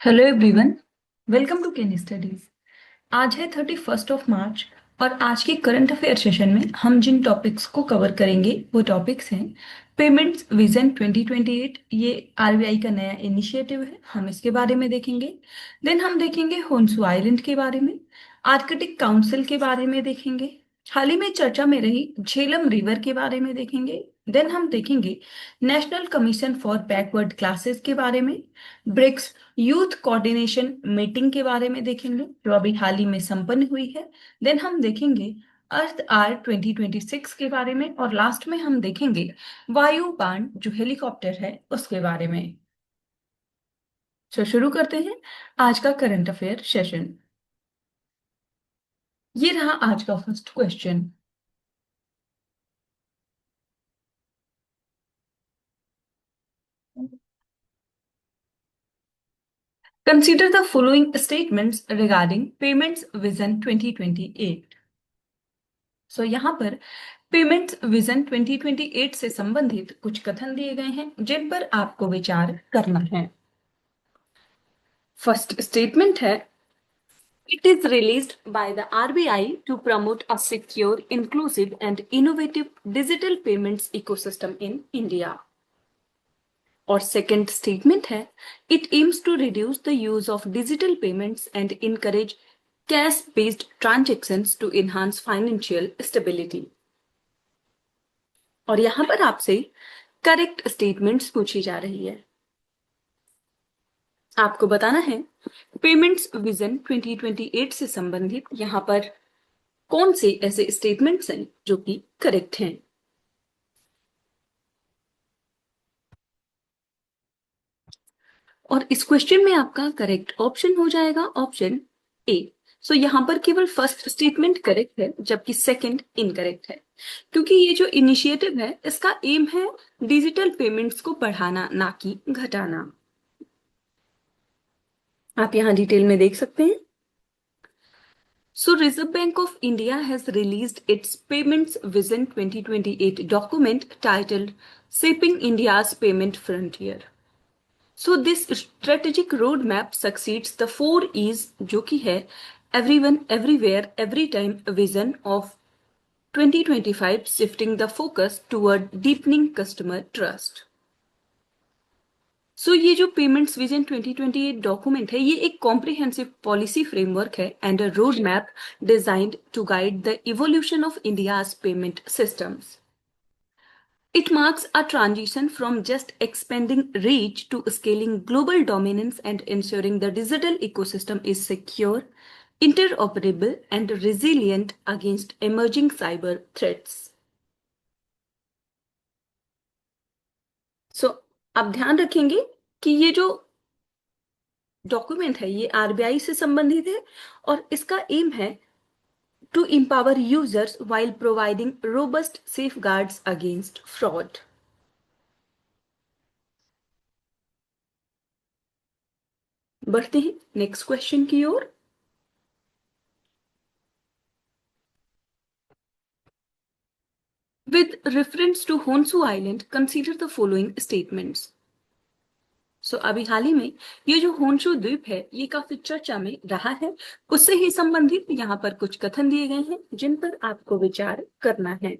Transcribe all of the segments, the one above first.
Hello everyone, welcome to Ken Studies. आज है 31 मार्च और आज के करंट अफेयर सेशन में हम जिन टॉपिक्स को कवर करेंगे वो टॉपिक्स हैं पेमेंट्स विजन 2028। ये आरबीआई का नया इनिशिएटिव है, हम इसके बारे में देखेंगे। देन हम देखेंगे होन्सू आइलैंड के बारे में, आर्कटिक काउंसिल के बारे में देखेंगे, हाल ही में चर्चा में रही झेलम रिवर के बारे में देखेंगे। देन हम देखेंगे national commission for backward classes के बारे में, ब्रिक्स यूथ कोऑर्डिनेशन मीटिंग के बारे में देखेंगे जो अभी हाल ही में संपन्न हुई है। देन हम देखेंगे अर्थ आर 2026 के बारे में और लास्ट में हम देखेंगे वायुबाण जो हेलीकॉप्टर है उसके बारे में। तो शुरू करते हैं आज का करंट अफेयर सेशन। ये रहा आज का first question. Consider the following statements regarding Payments Vision 2028। सो यहाँ पर पेमेंट्स विजन 2028 से संबंधित कुछ कथन दिए गए हैं जिन पर आपको विचार करना है। फर्स्ट स्टेटमेंट है, it is released by the RBI to promote a secure, inclusive and innovative digital payments ecosystem in India. और सेकेंड स्टेटमेंट है, it aims to reduce the use of digital payments and encourage cash based transactions to enhance financial stability. और यहां पर आपसे correct statements पूछी जा रही है। आपको बताना है पेमेंट्स विजन 2028 से संबंधित यहां पर कौन से ऐसे स्टेटमेंट्स हैं जो कि करेक्ट हैं। और इस क्वेश्चन में आपका करेक्ट ऑप्शन हो जाएगा ऑप्शन ए। सो यहां पर केवल फर्स्ट स्टेटमेंट करेक्ट है जबकि सेकंड इनकरेक्ट है, क्योंकि ये जो इनिशिएटिव है इसका एम है डिजिटल पेमेंट्स को बढ़ाना ना कि घटाना। आप यहां डिटेल में देख सकते हैं। So Reserve Bank of India has released its Payments Vision 2028 document titled Shaping India's Payment Frontier. So this strategic roadmap succeeds the 4 E's जो कि है everyone, everywhere, every time vision of 2025, shifting the focus toward deepening customer trust. सो ये जो payments vision 2028 document है ये एक comprehensive policy framework है and a road map designed to guide the evolution of India's payment systems. It marks a transition from just expanding reach to scaling global dominance and ensuring the digital ecosystem is secure, interoperable, and resilient against emerging cyber threats. So, आप ध्यान रखेंगे कि ये जो document है ये RBI से संबंधित है और इसका एम है to empower users while providing robust safeguards against fraud. बढ़ते हैं नेक्स्ट क्वेश्चन की ओर। With reference to Honshu Island, consider the following statements. अभी हाल ही में ये जो होन्शु द्वीप है ये काफी चर्चा में रहा है, उससे ही संबंधित यहाँ पर कुछ कथन दिए गए हैं जिन पर आपको विचार करना है।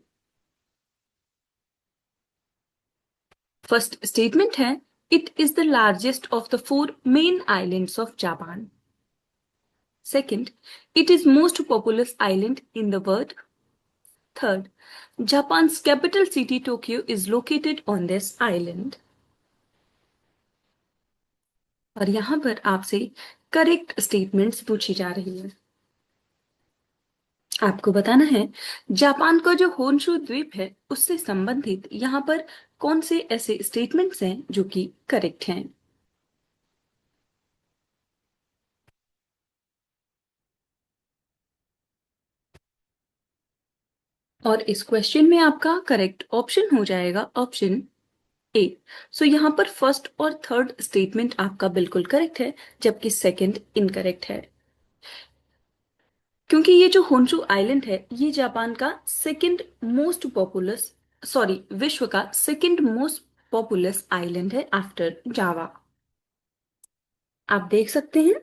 फर्स्ट स्टेटमेंट है, it is the largest of the 4 main islands of Japan. Second, it is most populous island in the world. Third, Japan's capital city Tokyo is located on this island. और यहां पर आपसे correct statements पूछी जा रही है। आपको बताना है जापान का जो होन्शु द्वीप है उससे संबंधित यहाँ पर कौन से ऐसे स्टेटमेंट्स हैं जो कि करेक्ट हैं। और इस क्वेश्चन में आपका करेक्ट ऑप्शन हो जाएगा ऑप्शन ए। यहाँ पर फर्स्ट और थर्ड स्टेटमेंट आपका बिल्कुल करेक्ट है जबकि सेकंड इनकरेक्ट है, क्योंकि ये जो होन्शु आइलैंड है ये जापान का सेकंड मोस्ट पॉपुलस सॉरी विश्व का सेकंड मोस्ट पॉपुलस आइलैंड है आफ्टर जावा। आप देख सकते हैं।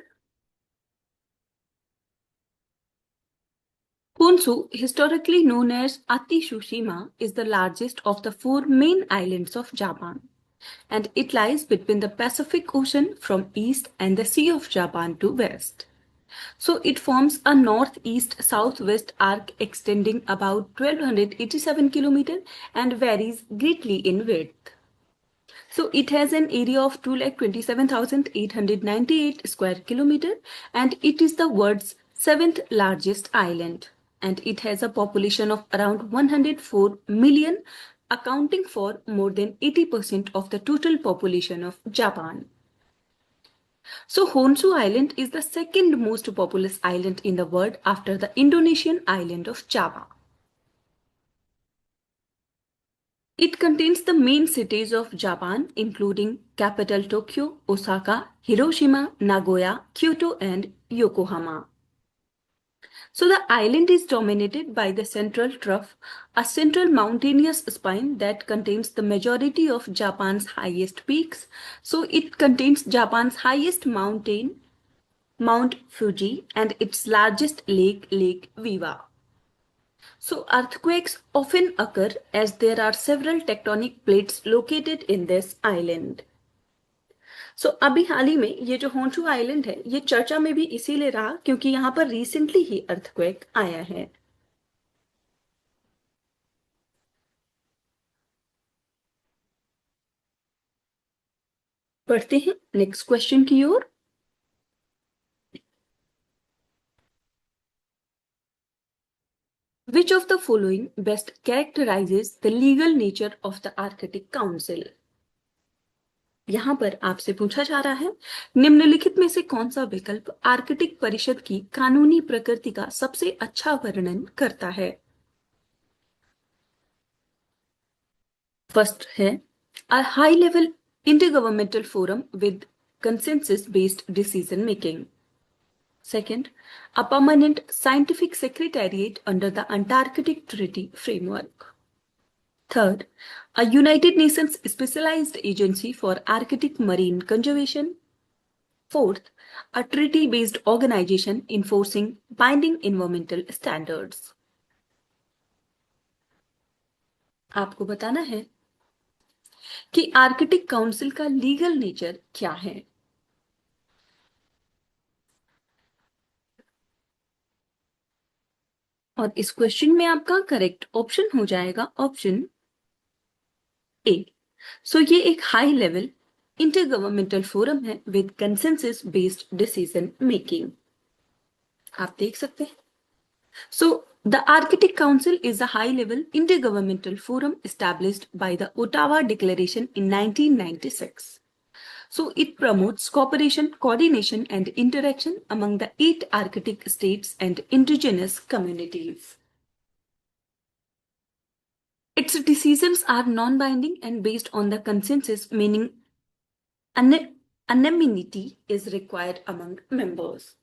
Honshu, historically known as Atisushima, is the largest of the four main islands of Japan, and it lies between the Pacific Ocean from east and the Sea of Japan to west. So it forms a northeast-southwest arc extending about 1287 km and varies greatly in width. So it has an area of 2,27,898 square kilometer and it is the world's seventh largest island. And it has a population of around 104 million, accounting for more than 80% of the total population of Japan. So Honshu Island is the second most populous island in the world after the Indonesian island of Java. It contains the main cities of Japan, including capital Tokyo, Osaka, Hiroshima, Nagoya, Kyoto, and Yokohama. So the island is dominated by the Central Trough, a central mountainous spine that contains the majority of Japan's highest peaks. So it contains Japan's highest mountain, Mount Fuji, and its largest lake, Lake Biwa. So earthquakes often occur as there are several tectonic plates located in this island. So अभी हाल ही में ये जो Honshu island है ये चर्चा में भी इसीलिए रहा क्योंकि यहाँ पर रिसेंटली ही अर्थक्वेक आया है। बढ़ते हैं नेक्स्ट क्वेश्चन की ओर। Which of the following best characterizes the legal nature of the Arctic Council? यहां पर आपसे पूछा जा रहा है निम्नलिखित में से कौन सा विकल्प आर्कटिक परिषद की कानूनी प्रकृति का सबसे अच्छा वर्णन करता है। फर्स्ट है a high level intergovernmental forum with consensus based decision making. Second, a permanent scientific secretariat under the Antarctic Treaty Framework. Third, a United Nations specialized agency for Arctic marine conservation. Fourth, a treaty-based organization enforcing binding environmental standards. आपको बताना है कि Arctic council का legal nature क्या है। और इस question में आपका करेक्ट ऑप्शन हो जाएगा ऑप्शन ए। सो ये एक हाई लेवल इंटरगवर्नमेंटल फोरम है with consensus based decision making. आप देख सकते हैं। So the Arctic council is a high level intergovernmental forum established by the Ottawa Declaration in 1996. So it promotes cooperation, coordination, and interaction among the 8 Arctic states and indigenous communities. Its decisions are non-binding and based on the consensus, meaning unanimity is required among members.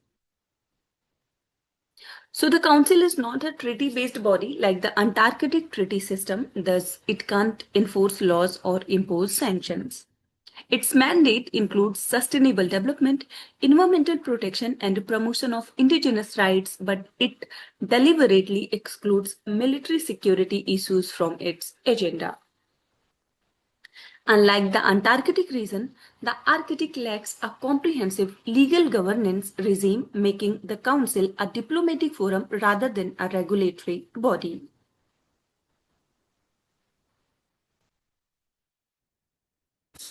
So the council is not a treaty-based body like the Antarctic Treaty System, thus it can't enforce laws or impose sanctions. Its mandate includes sustainable development, environmental protection, and promotion of indigenous rights, but it deliberately excludes military security issues from its agenda. Unlike the Antarctic region, the Arctic lacks a comprehensive legal governance regime, making the Council a diplomatic forum rather than a regulatory body.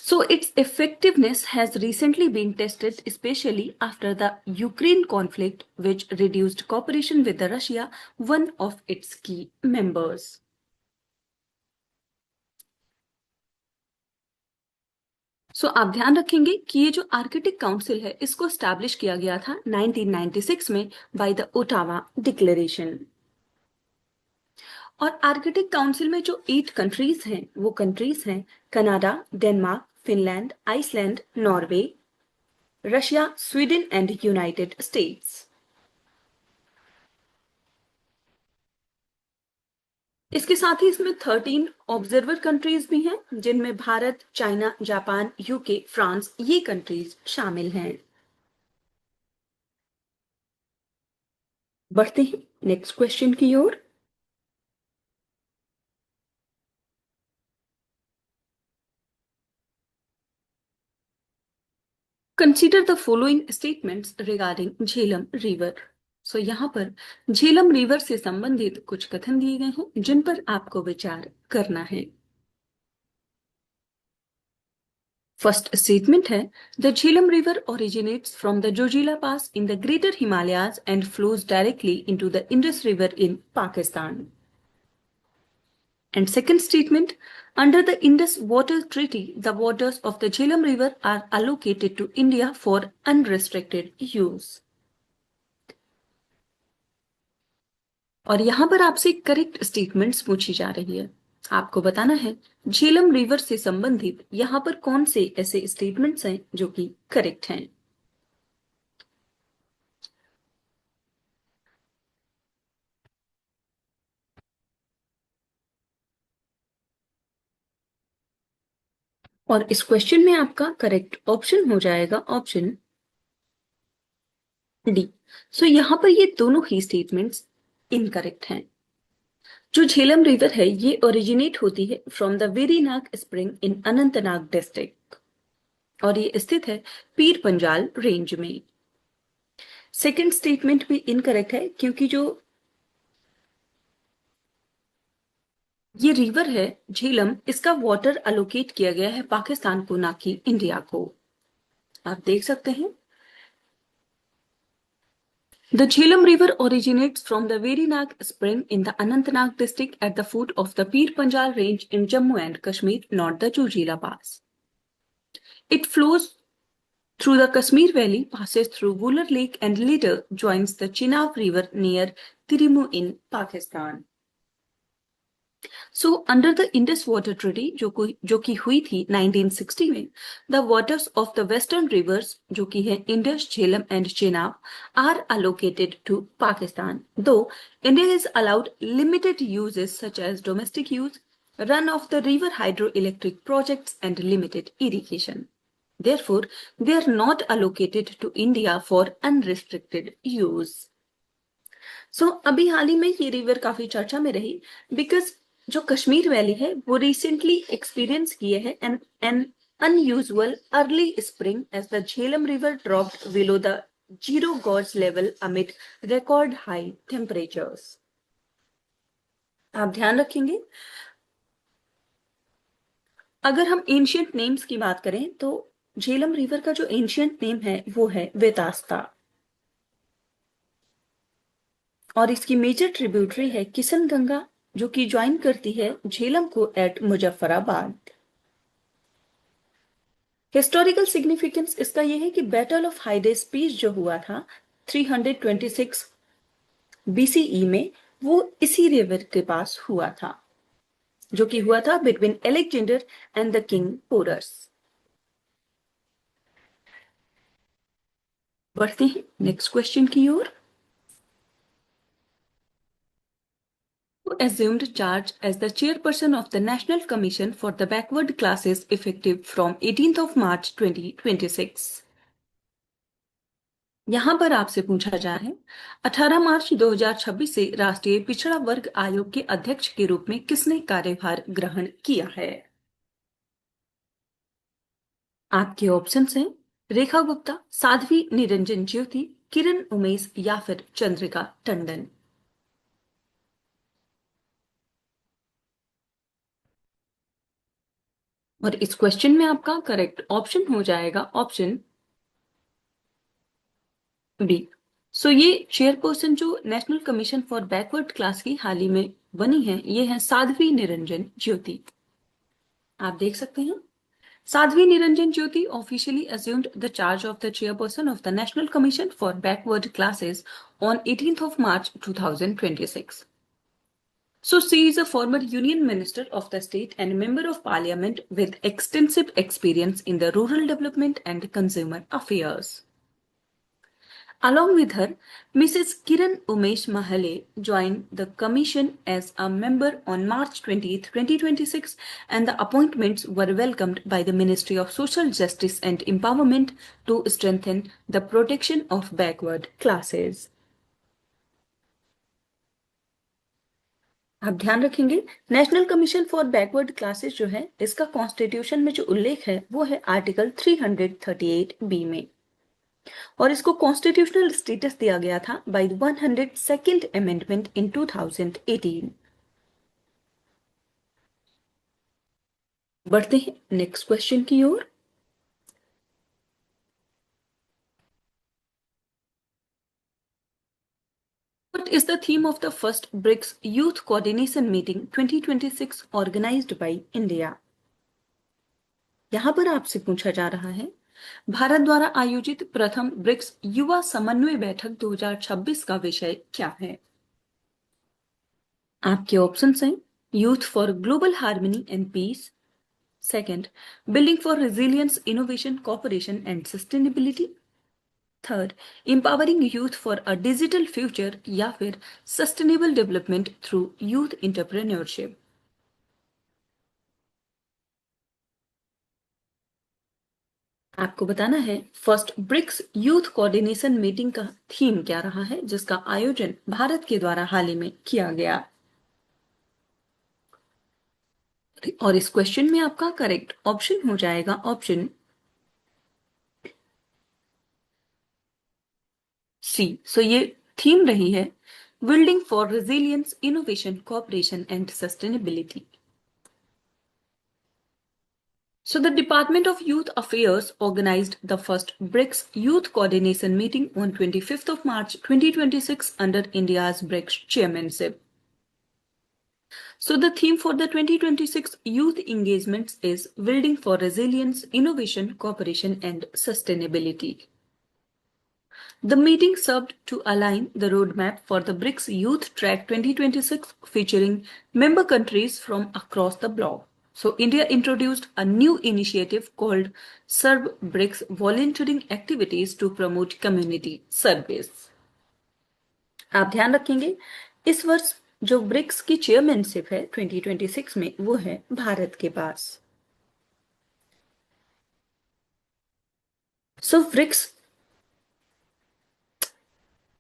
So its effectiveness has recently been tested, especially after the Ukraine conflict, which reduced cooperation with Russia, one of its key members. सो आप ध्यान रखेंगे कि ये जो Arctic council है इसको establish किया गया था 1996 में बाय द ओटावा डिक्लेरेशन। और आर्कटिक काउंसिल में जो 8 कंट्रीज हैं वो कंट्रीज हैं Canada, Denmark, Finland, Iceland, Norway, Russia, Sweden and United States. इसके साथ ही इसमें 13 ऑब्जर्वर कंट्रीज भी हैं जिनमें Bharat, China, Japan, UK, France ये कंट्रीज शामिल हैं। बढ़ते हैं नेक्स्ट क्वेश्चन की ओर। Consider the following statements regarding Jhelum river. So यहाँ पर झेलम रिवर से संबंधित कुछ कथन दिए गए हैं जिन पर आपको विचार करना है। फर्स्ट स्टेटमेंट है the Jhelum river originates from the Zoji La pass in the greater Himalayas and flows directly into the Indus river in Pakistan. And second statement, under the Indus Water Treaty, the waters of the Jhelum River are allocated to India for unrestricted use. और यहां पर आपसे correct statements पूछी जा रही है। आपको बताना है झेलम रिवर से संबंधित यहां पर कौन से ऐसे स्टेटमेंट्स हैं जो कि करेक्ट हैं। और इस क्वेश्चन में आपका करेक्ट ऑप्शन हो जाएगा ऑप्शन डी। सो यहां पर ये दोनों ही स्टेटमेंट्स इनकरेक्ट हैं। जो झेलम रिवर है ये ओरिजिनेट होती है from the Verinag spring in Anantnag district और ये स्थित है पीर पंजाल रेंज में। सेकंड स्टेटमेंट भी इनकरेक्ट है क्योंकि जो ये रिवर है झेलम इसका वाटर अलोकेट किया गया है पाकिस्तान को ना कि इंडिया को। आप देख सकते हैं The Jhelum River originates from the Veerinag spring in the Anantnag district at the foot of the Pir Panjal range in Jammu and Kashmir, not the Chujila Pass. It flows through the Kashmir Valley, passes through Wular Lake and later joins the Chenab River near Tirimu in Pakistan. So, under the Indus Water Treaty, जो कि हुई थी 1960 में, the waters of the western rivers, जो कि है Indus, Jhelum and Chenab, are allocated to Pakistan. Though India is allowed limited uses such as domestic use, run of the river hydroelectric projects and limited irrigation. Therefore, they are not allocated to India for unrestricted use. सो अभी हाल ही में ये river काफी चर्चा में रही because जो Kashmir valley है वो रिसेंटली एक्सपीरियंस किए है N unusual early spring as the Jhelum River dropped below the zero gauge level amid record high temperatures. आप ध्यान रखेंगे अगर हम एंशियंट नेम्स की बात करें तो झेलम रिवर का जो एंशियंट नेम है वो है वेतास्ता और इसकी मेजर ट्रिब्यूटरी है किशन गंगा जो कि ज्वाइन करती है झेलम को एट मुजफ्फराबाद। हिस्टोरिकल सिग्निफिकेंस इसका यह है कि बैटल ऑफ हाइडेस पीस जो हुआ था 326 बीसीई में वो इसी रिवर के पास हुआ था जो कि हुआ था between Alexander and the king Porus. बढ़ते हैं नेक्स्ट क्वेश्चन की ओर। Assumed charge as the chairperson of the National Commission for the Backward Classes effective from 18th of March 2026. यहां पर आपसे पूछा जा रहा है 18 मार्च 2026 से राष्ट्रीय पिछड़ा वर्ग आयोग के अध्यक्ष के रूप में किसने कार्यभार ग्रहण किया है। आपके ऑप्शंस हैं रेखा गुप्ता, साध्वी निरंजन ज्योति, किरण उमेश या फिर चंद्रिका टंडन। और इस क्वेश्चन में आपका करेक्ट ऑप्शन हो जाएगा ऑप्शन बी। सो ये चेयरपर्सन जो national commission for backward class की हाल ही में बनी है ये है साध्वी निरंजन ज्योति। आप देख सकते हैं Sadhvi Niranjan Jyoti officially assumed the charge of the chairperson of the National Commission for Backward Classes on 18th of March 2026. So she is a former union minister of the state and member of parliament with extensive experience in the rural development and consumer affairs. Along with her, Mrs. Kiran Umesh Mahale joined the commission as a member on March 20th, 2026, and the appointments were welcomed by the Ministry of Social Justice and Empowerment to strengthen the protection of backward classes. आप ध्यान रखेंगे, national commission for backward classes जो है, इसका constitution में जो उल्लेख है वो है आर्टिकल 338 बी में, और इसको कॉन्स्टिट्यूशनल स्टेटस दिया गया था by the 102nd amendment in 2018। बढ़ते हैं नेक्स्ट क्वेश्चन की ओर। What is the theme of the first BRICS Youth Coordination Meeting 2026 organized by India? यहां पर आपसे पूछा जा रहा है, भारत द्वारा आयोजित प्रथम ब्रिक्स युवा समन्वय बैठक 2026 का विषय क्या है? आपके ऑप्शंस हैं, youth for global harmony and peace, second building for resilience innovation cooperation and sustainability, third empowering youth for a digital future, या फिर sustainable development through youth entrepreneurship. आपको बताना है first BRICS youth coordination meeting का theme क्या रहा है, जिसका आयोजन भारत के द्वारा हाल ही में किया गया। और इस क्वेश्चन में आपका करेक्ट ऑप्शन हो जाएगा ऑप्शन सी। सो ये थीम रही है building for resilience innovation cooperation and sustainability. So the Department of Youth Affairs organized the first BRICS Youth Coordination Meeting on 25th of March 2026 under India's BRICS chairmanship. So the theme for the 2026 youth engagements is Building for Resilience, Innovation, Cooperation and Sustainability. The meeting served to align the roadmap for the BRICS Youth Track 2026 featuring member countries from across the bloc. So India introduced a new initiative called Serve BRICS Volunteering Activities to promote community service. आप ध्यान रखेंगे, इस वर्ष जो BRICS की chairmanship है 2026 में, वो है भारत के पास। सो ब्रिक्स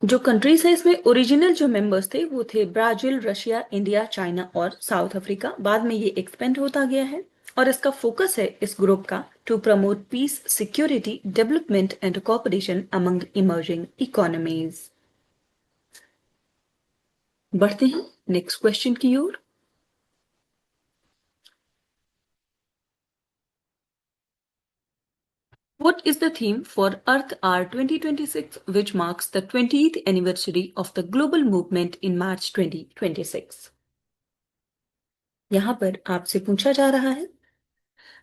जो कंट्रीज है, इसमें ओरिजिनल जो मेंबर्स थे वो थे ब्राजील, रशिया, इंडिया, चाइना और साउथ अफ्रीका। बाद में ये एक्सपेंड होता गया है, और इसका फोकस है इस ग्रुप का to promote peace, security, development and cooperation among emerging economies. बढ़ते हैं नेक्स्ट क्वेश्चन की ओर। What is the theme for Earth Hour 2026, which marks the 20th anniversary of the global movement in March 2026? यहां पर आपसे पूछा जा रहा है,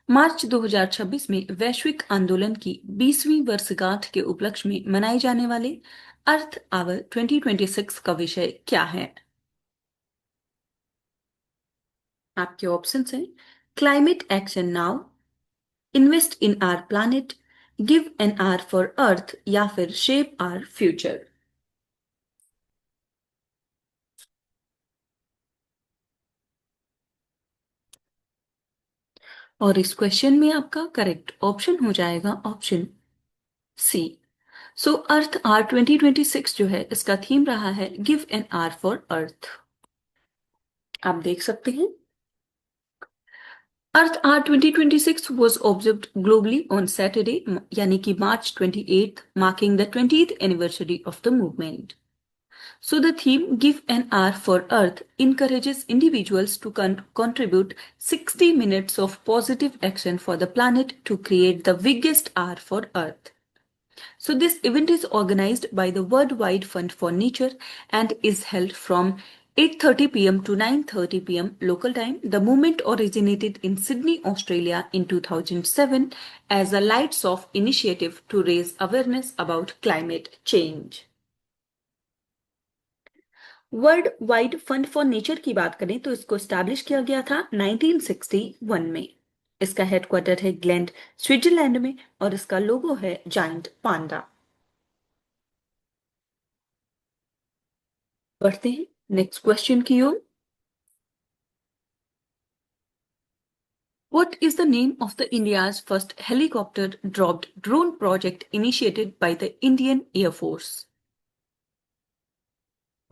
मार्च 2026 में वैश्विक आंदोलन की 20वीं वर्षगांठ के उपलक्ष्य में मनाए जाने वाले अर्थ आवर 2026 का विषय क्या है? आपके ऑप्शंस हैं, climate action now, invest in our planet, give an hour for earth, या फिर शेप आवर फ्यूचर। और इस क्वेश्चन में आपका करेक्ट ऑप्शन हो जाएगा ऑप्शन सी। सो अर्थ आर 2026 जो है, इसका थीम रहा है give an hour for earth. आप देख सकते हैं, Earth Hour 2026 was observed globally on Saturday, यानी कि March 28th, marking the 20th anniversary of the movement. So the theme Give an Hour for Earth encourages individuals to contribute 60 minutes of positive action for the planet to create the biggest hour for Earth. So this event is organized by the Worldwide Fund for Nature and is held from 8:30 p.m. to 9:30 p.m. local time. The movement originated in Sydney, Australia in 2007 as a Lights Off initiative to raise awareness about climate change. World wide fund for nature की बात करें तो इसको establish किया गया था 1961 में। इसका हेडक्वार्टर है ग्लेंड, स्विट्जरलैंड में, और इसका लोगो है जाइंट पांडा। बढ़ते हैं नेक्स्ट क्वेश्चन की ओर। What is the name of the India's first helicopter dropped drone project initiated by the Indian Air Force?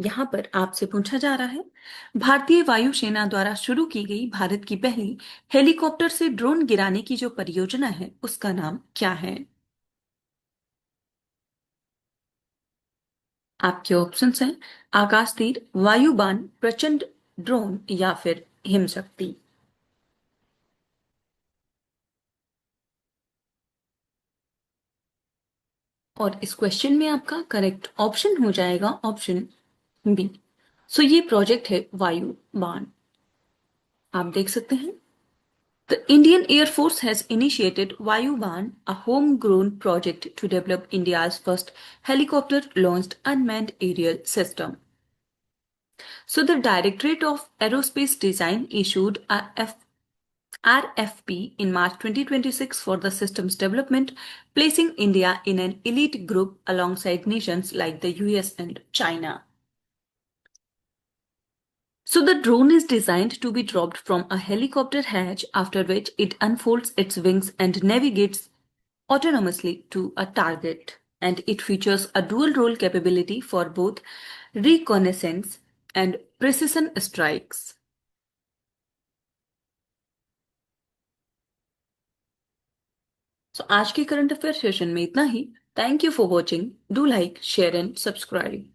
यहाँ पर आपसे पूछा जा रहा है, भारतीय वायुसेना द्वारा शुरू की गई भारत की पहली हेलीकॉप्टर से ड्रोन गिराने की जो परियोजना है उसका नाम क्या है? आपके ऑप्शंस हैं आकाश तीर, वायुबान, प्रचंड ड्रोन या फिर हिमशक्ति। और इस क्वेश्चन में आपका करेक्ट ऑप्शन हो जाएगा ऑप्शन बी। सो ये प्रोजेक्ट है वायुबान। आप देख सकते हैं, the Indian Air Force has initiated Vayuban, a homegrown project to develop India's first helicopter-launched unmanned aerial system. So, the Directorate of Aerospace Design issued a RFP in March 2026 for the system's development, placing India in an elite group alongside nations like the US and China. So the drone is designed to be dropped from a helicopter hatch, after which it unfolds its wings and navigates autonomously to a target. And it features a dual role capability for both reconnaissance and precision strikes. So आज के current affair session में इतना ही। Thank you for watching. Do like, share and subscribe.